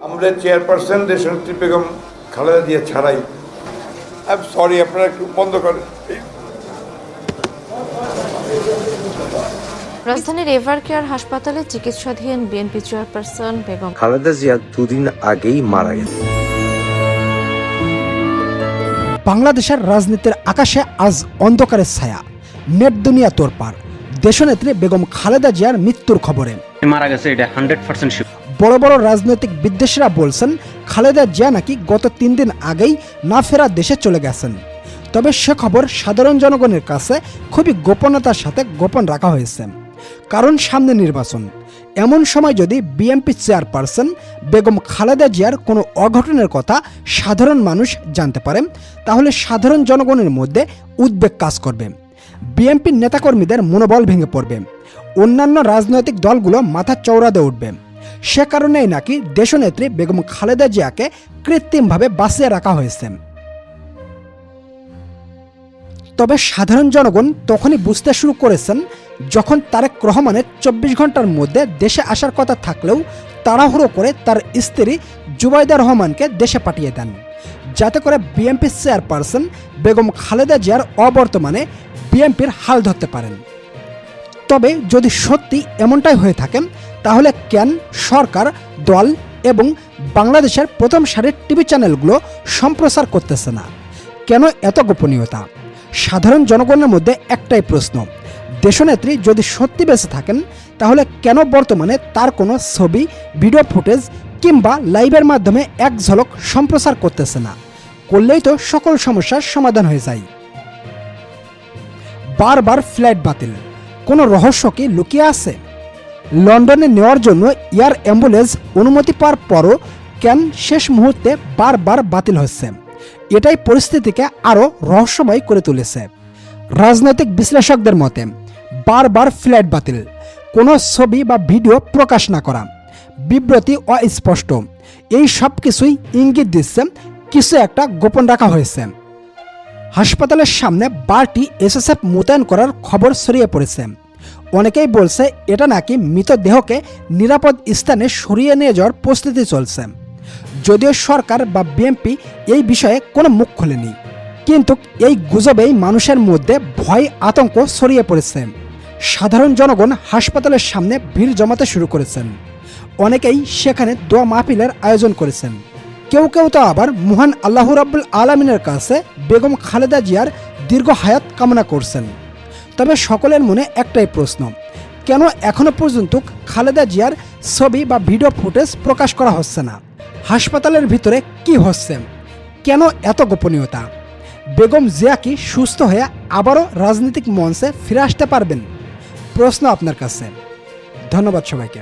আমাদের চেয়ারপারসন দেশনেত্রী বেগম খালেদা জিয়া ছাড়াই সরি আপনারা একটু বন্ধ করেন। রাজধানীর এভার কেয়ার হাসপাতালে চিকিৎসাধীন বিএনপি চেয়ারপারসন বেগম খালেদা জিয়া দুদিন আগেই মারা গেছেন। বাংলাদেশের রাজনীতির আকাশে আজ অন্ধকারের ছায়া, নেট দুনিয়া তোড়পাড় দেশনেত্রী বেগম খালেদা জিয়ার মৃত্যুর খবরে। মারা গেছে এটা 100% শিওর। বড় বড় রাজনৈতিক বিদ্বেষীরা বলছেন খালেদা জিয়া নাকি গত 3 দিন আগেই না ফেরা দেশে চলে গেছেন। তবে সে খবর সাধারণ জনগণের কাছে খুবই গোপনতার সাথে গোপন রাখা হয়েছে, কারণ সামনে নির্বাচন। এমন সময় যদি বিএনপি চেয়ারপারসন বেগম খালেদা জিয়ার কোনো অঘটনের কথা সাধারণ মানুষ জানতে পারে, তাহলে সাধারণ জনগণের মধ্যে উদ্বেগ কাজ করবে, বিএনপির নেতাকর্মীদের মনোবল ভেঙে পড়বে, অন্যান্য রাজনৈতিক দলগুলো মাথা চওড়া দিয়ে উঠবে। সে কারণেই নাকি দেশনেত্রী বেগম খালেদা জিয়াকে কৃত্রিমভাবে বাঁচিয়ে রাখা হয়েছে। তবে সাধারণ জনগণ তখনই বুঝতে শুরু করেছেন যখন তারেক রহমানের 24 ঘন্টার মধ্যে দেশে আসার কথা থাকলেও তাড়াহুড়ো করে তার স্ত্রী জুবাইদা রহমানকে দেশে পাঠিয়ে দেন, যাতে করে বিএনপি চেয়ারপারসন বেগম খালেদা জিয়ার অবর্তমানে বিএনপির হাল ধরতে পারেন। তবে যদি সত্যি এমনটাই হয়ে থাকে, তাহলে কেন সরকার, দল এবং বাংলাদেশের প্রথম সারির টিভি চ্যানেলগুলো সম্প্রচার করতেছে না? কেন এত গোপনীয়তা? সাধারণ জনগণের মধ্যে একটাই প্রশ্ন, দেশনেত্রী যদি সত্যি বেঁচে থাকেন, তাহলে কেন বর্তমানে তার কোনো ছবি, ভিডিও ফুটেজ কিংবা লাইভের মাধ্যমে এক ঝলক সম্প্রচার করতেছে না? করলেই তো সকল সমস্যার সমাধান হয়ে যায়। বারবার ফ্লাইট বাতিল, কোনো রহস্য কি লুকিয়ে আছে? লন্ডনে নেওয়ার জন্য এয়ার অ্যাম্বুলেন্স অনুমতি পাওয়ার পরও কেন শেষ মুহূর্তে বারবার বাতিল হচ্ছে? এটাই পরিস্থিতিকে আরও রহস্যময় করে তুলেছে। রাজনৈতিক বিশ্লেষকদের মতে বারবার ফ্লাইট বাতিল, কোনো ছবি বা ভিডিও প্রকাশ না করা, বিবৃতি অস্পষ্ট, এই সব কিছুই ইঙ্গিত দিচ্ছে কিছু একটা গোপন রাখা হয়েছে। হাসপাতালের সামনে 12টি এসএসএফ মোতায়েন করার খবর ছড়িয়ে পড়েছে। অনেকেই বলছে এটা নাকি মৃতদেহকে নিরাপদ স্থানে সরিয়ে নিয়ে যাওয়ার প্রস্তুতি চলছে, যদিও সরকার বা বিএনপি এই বিষয়ে কোনো মুখ খোলেনি। কিন্তু এই গুজবেই মানুষের মধ্যে ভয়, আতঙ্ক ছড়িয়ে পড়েছে। সাধারণ জনগণ হাসপাতালের সামনে ভিড় জমাতে শুরু করেছেন, অনেকেই সেখানে দোয়া মাহফিলের আয়োজন করেছেন। কেউ কেউ তো আবার মহান আল্লাহ রাব্বুল আলামিনের কাছে বেগম খালেদা জিয়ার দীর্ঘ হায়াত কামনা করছেন। তবে সকলের মনে একটাই প্রশ্ন, কেন এখনো পর্যন্ত খালেদা জিয়ার ছবি বা ভিডিও ফুটেজ প্রকাশ করা হচ্ছে না? হাসপাতালের ভিতরে কি হচ্ছে? কেন এত গোপনীয়তা? বেগম জিয়া কি সুস্থ হয়ে আবারও রাজনৈতিক মঞ্চে ফিরে আসতে পারবেন? প্রশ্ন আপনার কাছে। ধন্যবাদ সবাইকে।